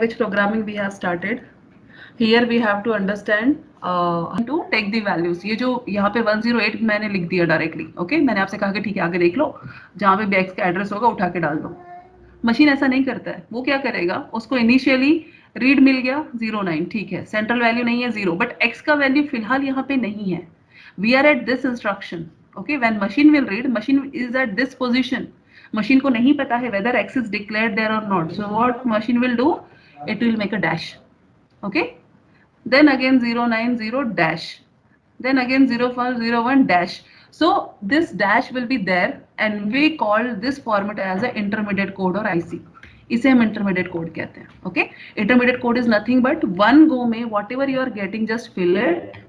language programming we have started. Here we have to understand to take the values. ये जो यहाँ पे 108 मैंने लिख दिया डायरेक्टली, ओके मैंने आपसे कहा कि ठीक है आगे देख लो, जहाँ पे बैग्स का एड्रेस होगा उठा के डाल दो। मशीन ऐसा नहीं करता है, वो क्या करेगा, उसको इनिशियली रीड मिल गया 09, ठीक है, सेंट्रल वैल्यू नहीं है 0, बट x का वैल्यू फिलहाल यहाँ पे नहीं है। We are at this instruction, okay, when machine will read, machine is at this position, machine को नहीं पता है whether x is declared there or not, so what machine will do, it will make a dash, okay, then again 090 dash, then again 0401 dash. So this dash will be there and we call this format as a intermediate code or IC. इसे हम intermediate code कहते हैं, okay? Intermediate code is nothing but one go में whatever you are getting just fill it,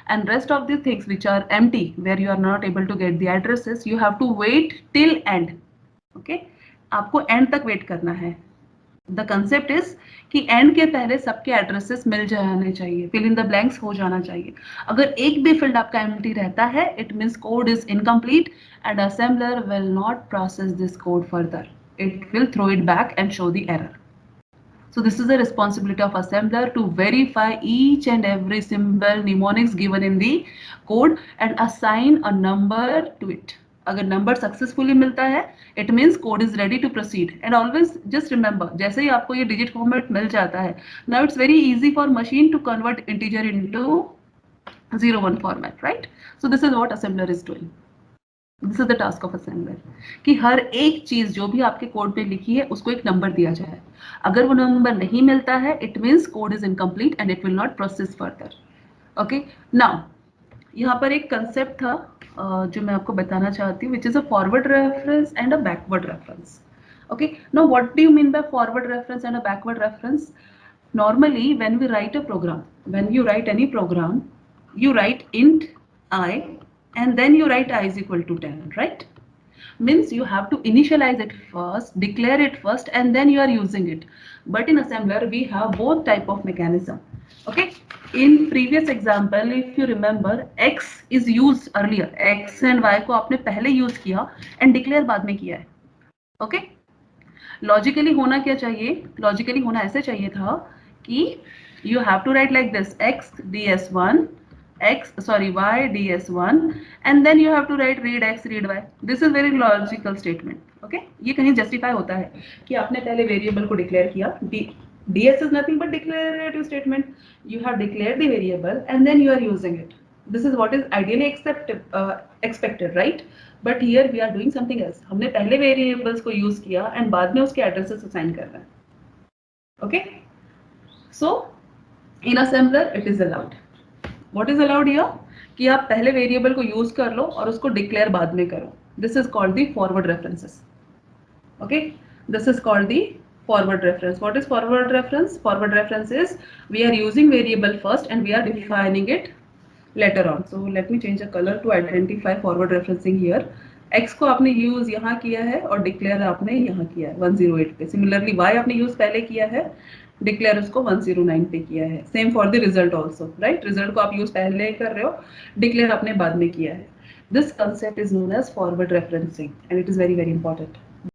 and rest of the things which are empty where you are not able to get the addresses, you have to wait till end, okay? आपको end तक wait करना है। The concept is कि and के पहले सबके addresses मिल जाने चाहिए, फिल इन द ब्लैंक्स हो जाना चाहिए। अगर एक भी फील्ड आपका एम्प्टी रहता है, it means code is incomplete and assembler will not process this code further, it will throw it back and show the error. So this is the responsibility of assembler to verify each and every symbol mnemonics given in the code and assign a number to it. अगर number successfully मिलता है, it means code is ready to proceed. And always just remember, जैसे ही आपको ये digit format मिल जाता है, now it's very easy for machine to convert integer into 01 format, right? So this is what assembler is doing, this is the task of assembler, कि हर एक चीज जो भी आपके कोड पे लिखी है उसको एक नंबर दिया जाए। अगर वो नंबर नहीं मिलता है, it means code is incomplete and it will not process further, okay? Now यहाँ पर एक कंसेप्ट था जो मैं आपको बताना चाहती हूँ, which is a forward reference and a backward reference, okay? Now what do you mean by forward reference and a backward reference? Normally when we write a program, when you write any program, you write int I and then you write I is equal to 10, right? Means you have to initialize it first, declare it first, and then you are using it. But in assembler we have both type of mechanism, okay? In previous example if you remember, x is used earlier, x and y को आपने पहले use किया and declare बाद में किया है, okay? Logically होना क्या चाहिए, लॉजिकली होना ऐसे चाहिए था कि you have to write like this, x ds1 y ds1 and then you have to write read x read y. This is very logical statement, okay? ये कहीं justify होता है कि आपने पहले वेरिएबल को डिक्लेयर किया, ds is nothing but declarative statement, you have declared the variable and then you are using it. This is what is ideally expected, right? But here we are doing something else. हमने पहले variables को use किया and बाद में उसके addresses assign कर रहे हैं, okay? So in assembler it is allowed. What is allowed here? कि आप पहले वेरिएबल को यूज कर लो और उसको डिक्लेयर बाद में करो। This is called the forward references, okay? This is called the forward reference. What is forward reference? Forward reference is we are using variable first and we are defining it later on. So let me change the color to identify forward referencing here. X को आपने use यहाँ किया है और declare आपने यहाँ किया है 108 पे। सिमिलरली y आपने यूज पहले किया है, डिक्लेयर उसको 109 पे किया है। Same for the result also, right? Result को आप यूज पहले कर रहे हो, डिक्लेयर आपने बाद में किया है। This concept is known as forward referencing and it is very very important.